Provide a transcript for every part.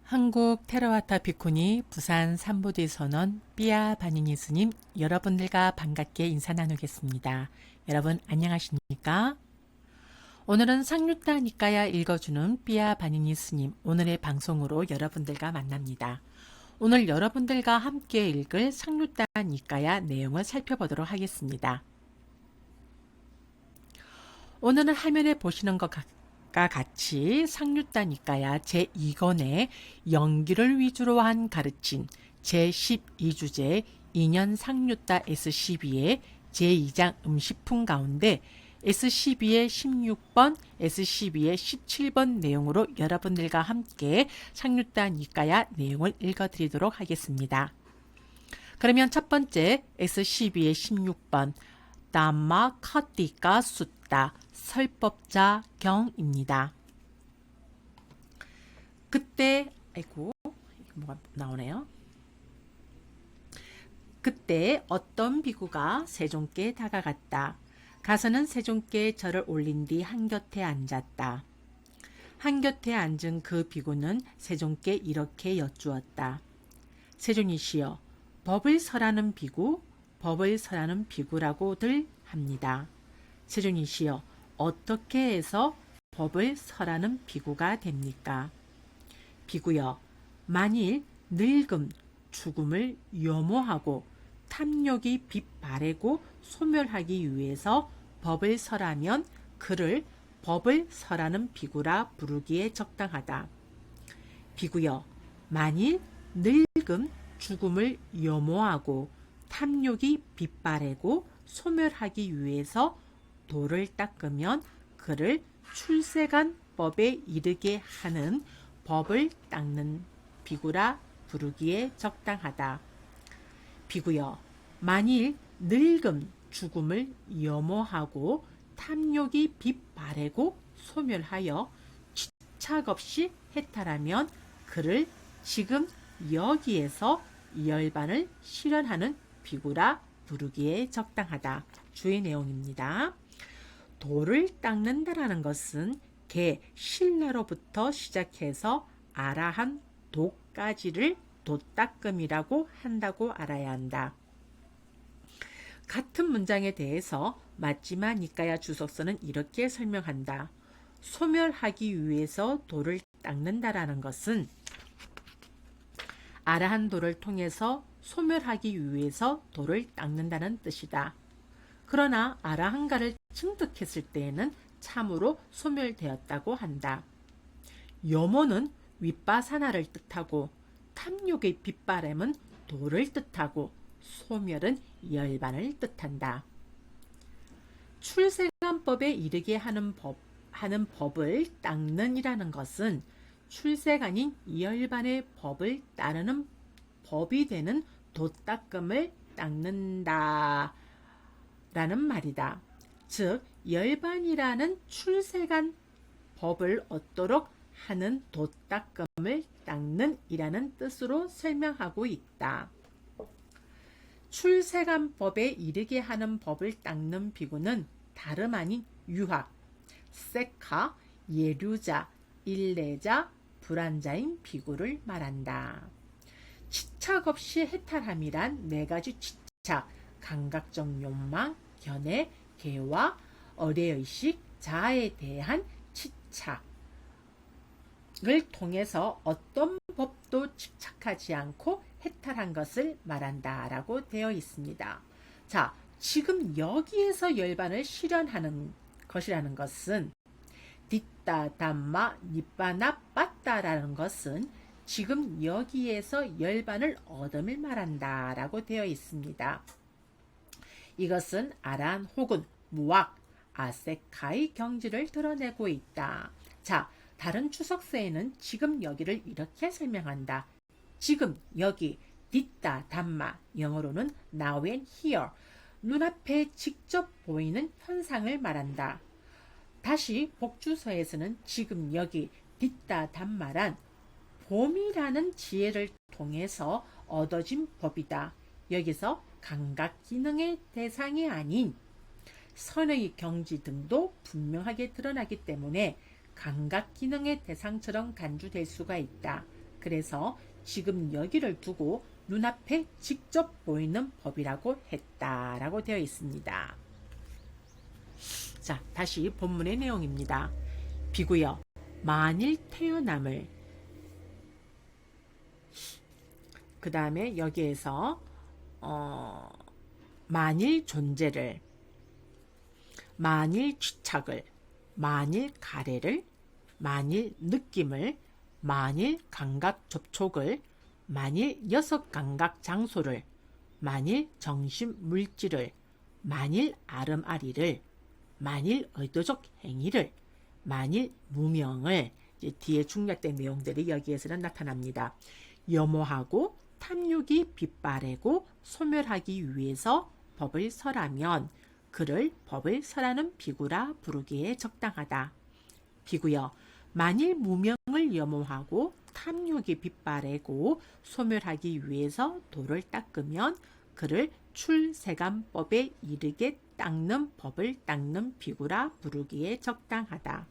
한국 테라와타 비쿠니 부산 삼보대 선원 삐아 바니니 스님 여러분들과 반갑게 인사 나누겠습니다. 여러분 안녕하십니까? 오늘은 상류타 니까야 읽어주는 삐아 바니니 스님 오늘의 방송으로 여러분들과 만납니다. 오늘 여러분들과 함께 읽을 상류타 니까야 내용을 살펴보도록 하겠습니다. 오늘은 화면에 보시는 것과 같이 상류타 니까야 제2권의 연기를 위주로 한 가르침 제12주제 2년 상류타 S12의 제2장 음식품 가운데 S12의 16번, S12의 17번 내용으로 여러분들과 함께 상류타 니까야 내용을 읽어드리도록 하겠습니다. 그러면 첫 번째 S12의 16번 담마 카티까 숫다 설법자 경입니다. 그때 뭐가 나오네요. 그때 어떤 비구가 세종께 다가갔다. 가서는 세종께 절을 올린 뒤 한곁에 앉았다. 한곁에 앉은 그 비구는 세종께 이렇게 여쭈었다. 세종이시여, 법을 설하는 비구, 법을 설하는 비구라고들 합니다. 세종이시여, 어떻게 해서 법을 설하는 비구가 됩니까? 비구여, 만일 늙음, 죽음을 염호하고 탐욕이 빛바래고 소멸하기 위해서 법을 설하면 그를 법을 설하는 비구라 부르기에 적당하다. 비구여, 만일 늙음, 죽음을 염호하고 탐욕이 빛바래고 소멸하기 위해서 돌을 닦으면 그를 출세간 법에 이르게 하는 법을 닦는 비구라 부르기에 적당하다. 비구여, 만일 늙음, 죽음을 염호하고 탐욕이 빛바래고 소멸하여 집착 없이 해탈하면 그를 지금 여기에서 열반을 실현하는 비구라 부르기에 적당하다. 주의 내용입니다. 돌을 닦는다라는 것은 개 신라로부터 시작해서 아라한 도까지를 도닦음이라고 한다고 알아야 한다. 같은 문장에 대해서 맞지마 니까야 주석서는 이렇게 설명한다. 소멸하기 위해서 돌을 닦는다라는 것은 아라한 도를 통해서 소멸하기 위해서 돌을 닦는다는 뜻이다. 그러나 아라한가를 증득했을 때에는 참으로 소멸되었다고 한다. 염호는 윗바사나를 뜻하고 탐욕의 빛바램은 돌을 뜻하고 소멸은 열반을 뜻한다. 출세간법에 이르게 하는 법을 닦는이라는 것은 출세간인 열반의 법을 따르는 법이 되는 도닦음을 닦는다 라는 말이다. 즉 열반이라는 출세간 법을 얻도록 하는 도닦음을 닦는 이라는 뜻으로 설명하고 있다. 출세간 법에 이르게 하는 법을 닦는 비구는 다름 아닌 유학, 세카, 예류자, 일례자, 불안자인 비구를 말한다. 집착 없이 해탈함이란 네 가지 집착, 감각적 욕망, 견해, 개와 어뢰의식, 자아에 대한 집착을 통해서 어떤 법도 집착하지 않고 해탈한 것을 말한다 라고 되어 있습니다. 자, 지금 여기에서 열반을 실현하는 것이라는 것은 뒷다, 담마, 니빠나, 빠따라는 것은 지금 여기에서 열반을 얻음을 말한다 라고 되어 있습니다. 이것은 아란 혹은 무악, 아세카의 경지를 드러내고 있다. 자, 다른 추석서에는 지금 여기를 이렇게 설명한다. 지금 여기 뒷다, 담마, 영어로는 now and here, 눈앞에 직접 보이는 현상을 말한다. 다시 복주서에서는 지금 여기 뒷다, 담마란 봄이라는 지혜를 통해서 얻어진 법이다. 여기서 감각기능의 대상이 아닌 선의 경지 등도 분명하게 드러나기 때문에 감각기능의 대상처럼 간주될 수가 있다. 그래서 지금 여기를 두고 눈앞에 직접 보이는 법이라고 했다라고 되어 있습니다. 자, 다시 본문의 내용입니다. 비구여, 만일 태어남을, 그 다음에 여기에서 만일 존재를, 만일 취착을, 만일 가래를, 만일 느낌을, 만일 감각 접촉을, 만일 여섯 감각 장소를, 만일 정신 물질을, 만일 아름아리를, 만일 의도적 행위를, 만일 무명을, 뒤에 중략된 내용들이 여기에서는 나타납니다. 염호하고 탐욕이 빗바래고 소멸하기 위해서 법을 설하면 그를 법을 설하는 비구라 부르기에 적당하다. 비구여, 만일 무명을 염호하고 탐욕이 빗바래고 소멸하기 위해서 돌을 닦으면 그를 출세간법에 이르게 닦는 법을 닦는 비구라 부르기에 적당하다.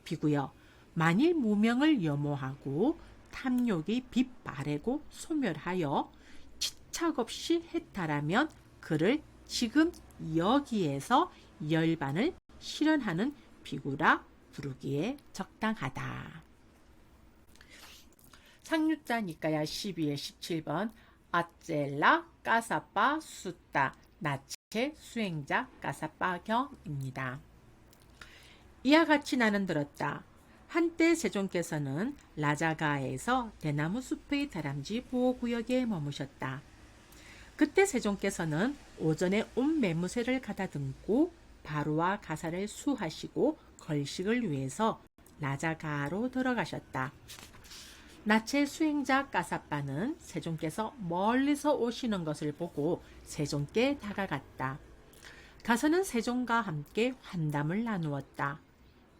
비구여, 만일 무명을 염호하고 탐욕이 빗바래고 소멸하여 치착 없이 해탈하면 그를 지금 여기에서 열반을 실현하는 비구라 부르기에 적당하다. 상유자 니까야 12의 17번 아젤라 까사빠 수따 나체 수행자 까사빠경입니다. 이와 같이 나는 들었다. 한때 세종께서는 라자가에서 대나무 숲의 다람쥐 보호구역에 머무셨다. 그때 세종께서는 오전에 온 매무새를 가다듬고 바로와 가사를 수하시고 걸식을 위해서 라자가로 들어가셨다. 나체 수행자 까사빠는 세종께서 멀리서 오시는 것을 보고 세종께 다가갔다. 가서는 세종과 함께 환담을 나누었다.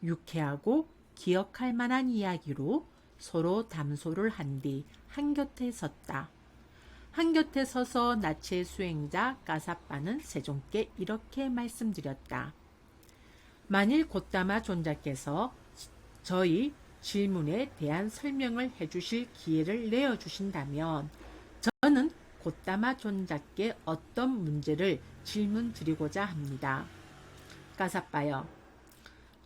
유쾌하고 기억할 만한 이야기로 서로 담소를 한 뒤 한곁에 섰다. 한곁에 서서 나체 수행자 까사빠는 세종께 이렇게 말씀드렸다. 만일 곧다마 존자께서 저희 질문에 대한 설명을 해주실 기회를 내어주신다면 저는 곧다마 존자께 어떤 문제를 질문 드리고자 합니다. 까사빠여,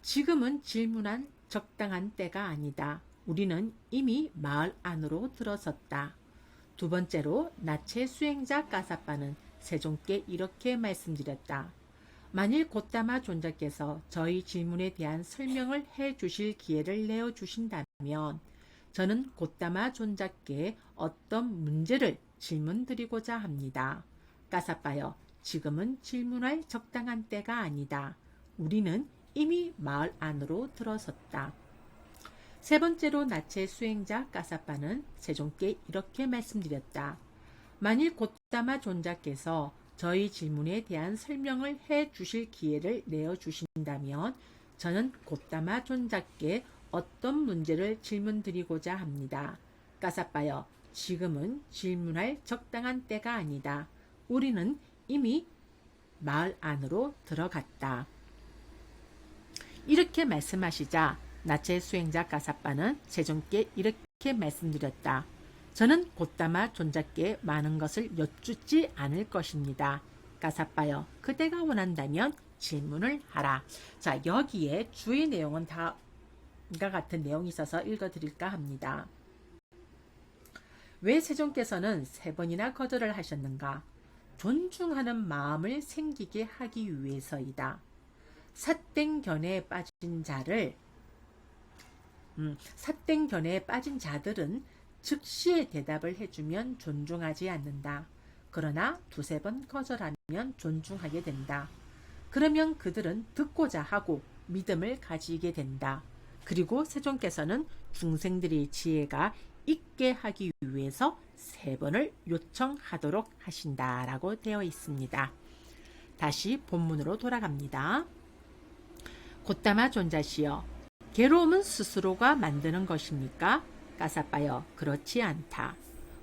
지금은 질문한 적당한 때가 아니다. 우리는 이미 마을 안으로 들어섰다. 두 번째로 나체 수행자 까사빠는 세종께 이렇게 말씀드렸다. 만일 곧다마 존자께서 저희 질문에 대한 설명을 해 주실 기회를 내어 주신다면 저는 곧다마 존자께 어떤 문제를 질문드리고자 합니다. 까사빠여, 지금은 질문할 적당한 때가 아니다. 우리는 이미 마을 안으로 들어섰다. 세 번째로 나체 수행자 까사빠는 세종께 이렇게 말씀드렸다. 만일 곧다마 존자께서 저희 질문에 대한 설명을 해 주실 기회를 내어 주신다면 저는 곧다마 존자께 어떤 문제를 질문드리고자 합니다. 까사빠여, 지금은 질문할 적당한 때가 아니다. 우리는 이미 마을 안으로 들어갔다. 이렇게 말씀하시자 나체 수행자 까사빠는 세종께 이렇게 말씀드렸다. 저는 곧다마 존자께 많은 것을 여쭙지 않을 것입니다. 까사빠여, 그대가 원한다면 질문을 하라. 자, 여기에 주의 내용은 다음과 같은 내용이 있어서 읽어드릴까 합니다. 왜 세종께서는 세 번이나 거절을 하셨는가? 존중하는 마음을 생기게 하기 위해서이다. 삿땡견에 빠진 자들은 즉시에 대답을 해주면 존중하지 않는다. 그러나 두세 번 거절하면 존중하게 된다. 그러면 그들은 듣고자 하고 믿음을 가지게 된다. 그리고 세종께서는 중생들의 지혜가 있게 하기 위해서 세 번을 요청하도록 하신다라고 되어 있습니다. 다시 본문으로 돌아갑니다. 곧다마 존자시여, 괴로움은 스스로가 만드는 것입니까? 까사빠여, 그렇지 않다.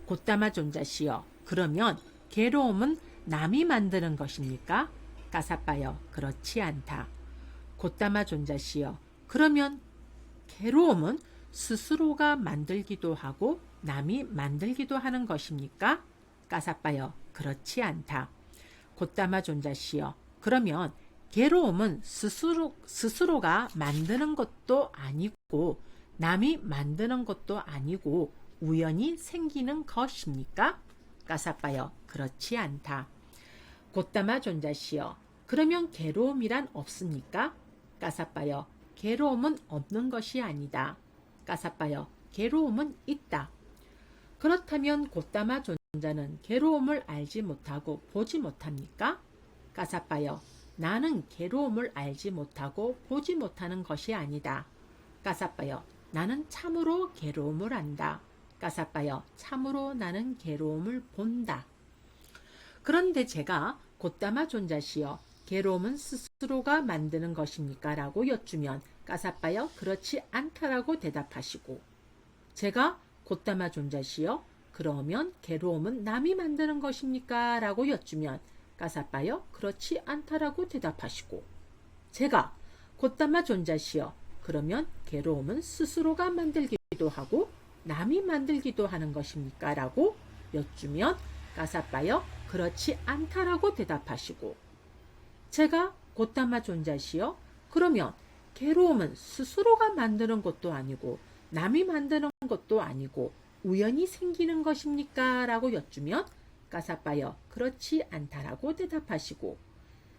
곧다마 존자시여, 그러면 괴로움은 남이 만드는 것입니까? 까사빠여, 그렇지 않다. 곧다마 존자시여, 그러면 괴로움은 스스로가 만들기도 하고 남이 만들기도 하는 것입니까? 까사빠요. 그렇지 않다. 곧다마 존자시여. 그러면 괴로움은 스스로가 만드는 것도 아니고 남이 만드는 것도 아니고 우연히 생기는 것입니까? 까사빠요. 그렇지 않다. 곧다마 존자시여. 그러면 괴로움이란 없습니까? 까사빠요. 괴로움은 없는 것이 아니다. 까사빠요. 괴로움은 있다. 그렇다면 곧다마 존자는 괴로움을 알지 못하고 보지 못합니까? 까사빠요. 나는 괴로움을 알지 못하고 보지 못하는 것이 아니다. 까사빠요. 나는 참으로 괴로움을 안다. 까사빠요. 참으로 나는 괴로움을 본다. 그런데 제가 곧다마 존자시여 괴로움은 스스로가 만드는 것입니까? 라고 여쭈면 까사빠요. 그렇지 않다라고 대답하시고 제가 곧다마 존자시여 그러면 괴로움은 남이 만드는 것입니까? 라고 여쭈면 까사빠요. 그렇지 않다라고 대답하시고 제가 곧다마 존자시여 그러면 괴로움은 스스로가 만들기도 하고 남이 만들기도 하는 것입니까? 라고 여쭈면 까사빠요. 그렇지 않다라고 대답하시고 제가 곧다마 존자시여 그러면 괴로움은 스스로가 만드는 것도 아니고 남이 만드는 것도 아니고 우연히 생기는 것입니까? 라고 여쭈면 까사빠요. 그렇지 않다라고 대답하시고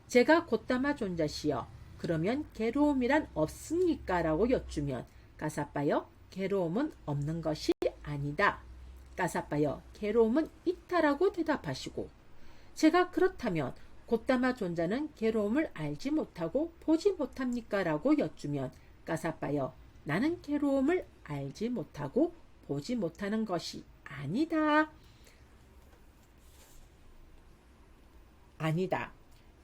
제가 곧다마 존자시여 그러면 괴로움이란 없습니까? 라고 여쭈면 까사빠요. 괴로움은 없는 것이 아니다. 까사빠요. 괴로움은 있다라고 대답하시고 제가 그렇다면 곧다마 존자는 괴로움을 알지 못하고 보지 못합니까? 라고 여쭈면 까사빠요. 나는 괴로움을 알지 못하고 보지 못하는 것이 아니다. 아니다.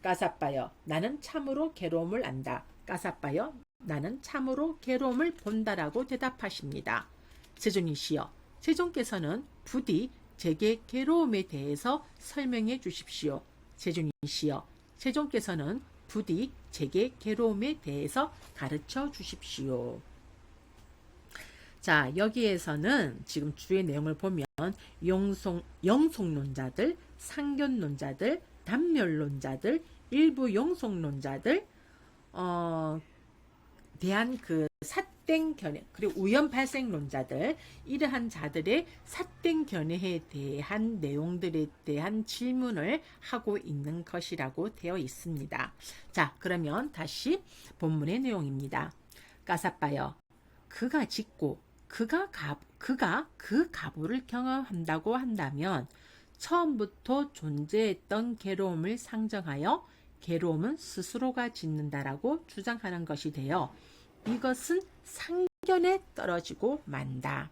까사빠요. 나는 참으로 괴로움을 안다. 까사빠요. 나는 참으로 괴로움을 본다라고 대답하십니다. 세존이시여. 세존께서는 부디 제게 괴로움에 대해서 설명해 주십시오. 세존이시여. 세존께서는 부디 제게 괴로움에 대해서 가르쳐 주십시오. 자, 여기에서는 지금 주의 내용을 보면 영속론자들, 상견론자들, 단멸론자들, 일부 영속론자들 대한 그 삿된 견해 그리고 우연 발생론자들 이러한 자들의 삿된 견해에 대한 내용들에 대한 질문을 하고 있는 것이라고 되어 있습니다. 자, 그러면 다시 본문의 내용입니다. 까사빠여. 그가 짓고 그가 그 가부를 경험한다고 한다면 처음부터 존재했던 괴로움을 상정하여 괴로움은 스스로가 짓는다라고 주장하는 것이 되어 이것은 상견에 떨어지고 만다.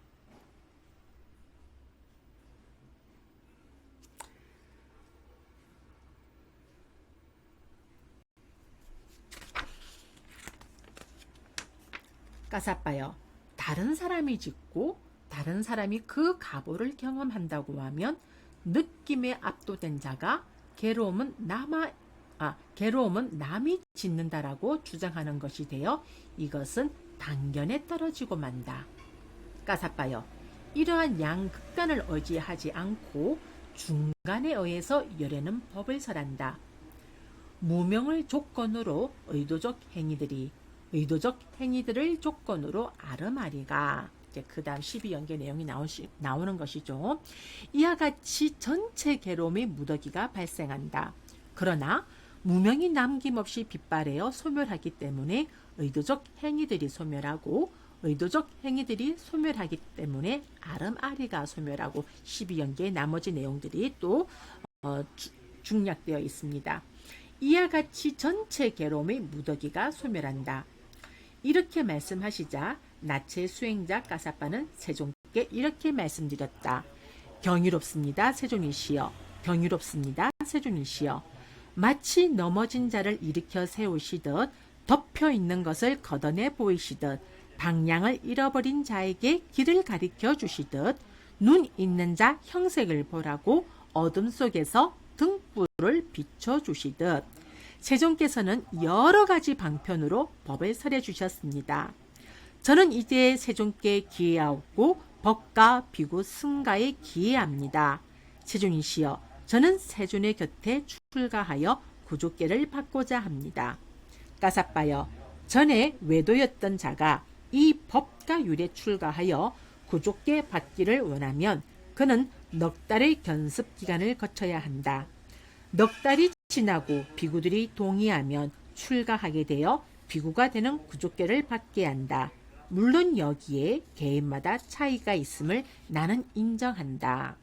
까사빠여. 다른 사람이 짓고 다른 사람이 그 가보를 경험한다고 하면 느낌에 압도된 자가 괴로움은 남이 짓는다라고 주장하는 것이 되어 이것은 단견에 떨어지고 만다. 까사빠여. 이러한 양극단을 의지하지 않고 중간에 의해서 열애는 법을 설한다. 무명을 조건으로 의도적 행위들을 조건으로 아르마리가 그 다음 12연계 내용이 나오는 것이죠. 이와 같이 전체 괴로움의 무더기가 발생한다. 그러나 무명이 남김없이 빗발하여 소멸하기 때문에 의도적 행위들이 소멸하고 의도적 행위들이 소멸하기 때문에 아름아리가 소멸하고 12연계의 나머지 내용들이 또 중략되어 있습니다. 이와 같이 전체 괴로움의 무더기가 소멸한다. 이렇게 말씀하시자 나체 수행자 까사빠는 세존께 이렇게 말씀드렸다. 경이롭습니다. 세존이시여. 경이롭습니다. 세존이시여. 마치 넘어진 자를 일으켜 세우시듯 덮여 있는 것을 걷어내 보이시듯 방향을 잃어버린 자에게 길을 가리켜 주시듯 눈 있는 자 형색을 보라고 어둠 속에서 등불을 비춰 주시듯 세존께서는 여러 가지 방편으로 법을 설해 주셨습니다. 저는 이제 세존께 기회하옵고 법과 비구 승가에 기회합니다. 세존이시여, 저는 세존의 곁에 출가하여 구족계를 받고자 합니다. 까사빠여, 전에 외도였던 자가 이 법과 율에 출가하여 구족계 받기를 원하면 그는 넉 달의 견습 기간을 거쳐야 한다. 넉 달이 지나고 비구들이 동의하면 출가하게 되어 비구가 되는 구족계를 받게 한다. 물론 여기에 개인마다 차이가 있음을 나는 인정한다.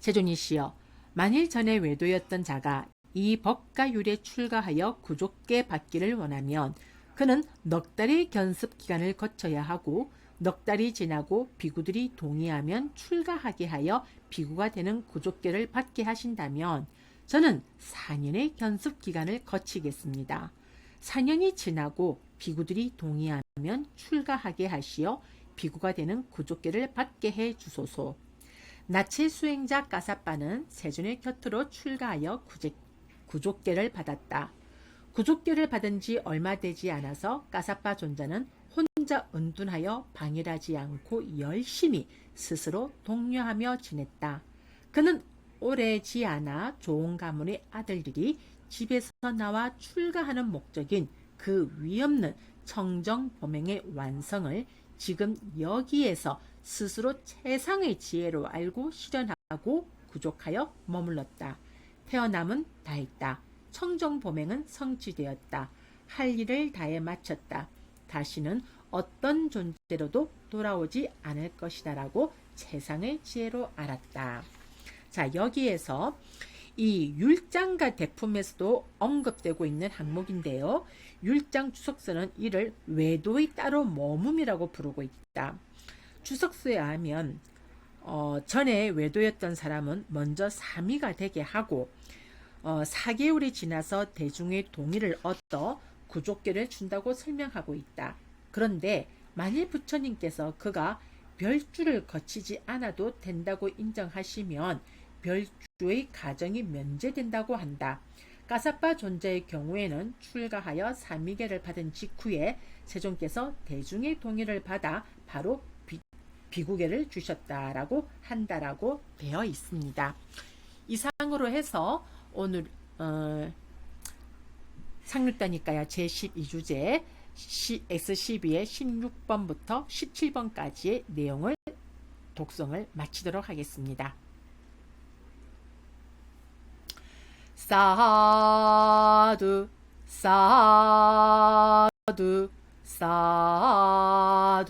세존이시여, 만일 전에 외도였던 자가 이 법과 율에 출가하여 구족계 받기를 원하면 그는 넉 달의 견습 기간을 거쳐야 하고 넉 달이 지나고 비구들이 동의하면 출가하게 하여 비구가 되는 구족계를 받게 하신다면 저는 4년의 견습 기간을 거치겠습니다. 4년이 지나고 비구들이 동의하면 출가하게 하시어 비구가 되는 구족계를 받게 해 주소서. 나체 수행자 까사빠는 세존의 곁으로 출가하여 구족계를 받았다. 구족계를 받은 지 얼마 되지 않아서 까사빠 존자는 혼자 은둔하여 방일하지 않고 열심히 스스로 독려하며 지냈다. 그는 오래지 않아 좋은 가문의 아들들이 집에서 나와 출가하는 목적인 그 위없는 청정범행의 완성을 지금 여기에서 스스로 최상의 지혜로 알고 실현하고 구족하여 머물렀다. 태어남은 다했다. 청정범행은 성취되었다. 할 일을 다해 마쳤다. 다시는 어떤 존재로도 돌아오지 않을 것이다라고 최상의 지혜로 알았다. 자, 여기에서 이 율장과 대품에서도 언급되고 있는 항목인데요. 율장 주석서는 이를 외도의 따로 머뭅이라고 부르고 있다. 주석서에 하면 전에 외도였던 사람은 먼저 사미가 되게 하고 4개월이 지나서 대중의 동의를 얻어 구족계를 준다고 설명하고 있다. 그런데 만일 부처님께서 그가 별주를 거치지 않아도 된다고 인정하시면 별주의 가정이 면제된다고 한다. 까사빠 존자의 경우에는 출가하여 사미계를 받은 직후에 세존께서 대중의 동의를 받아 바로 비구계를 주셨다라고 한다라고 되어 있습니다. 이상으로 해서 오늘 상률다니까야 제12주제 X12의 16번부터 17번까지의 내용을 독송을 마치도록 하겠습니다. 사두 사두 사두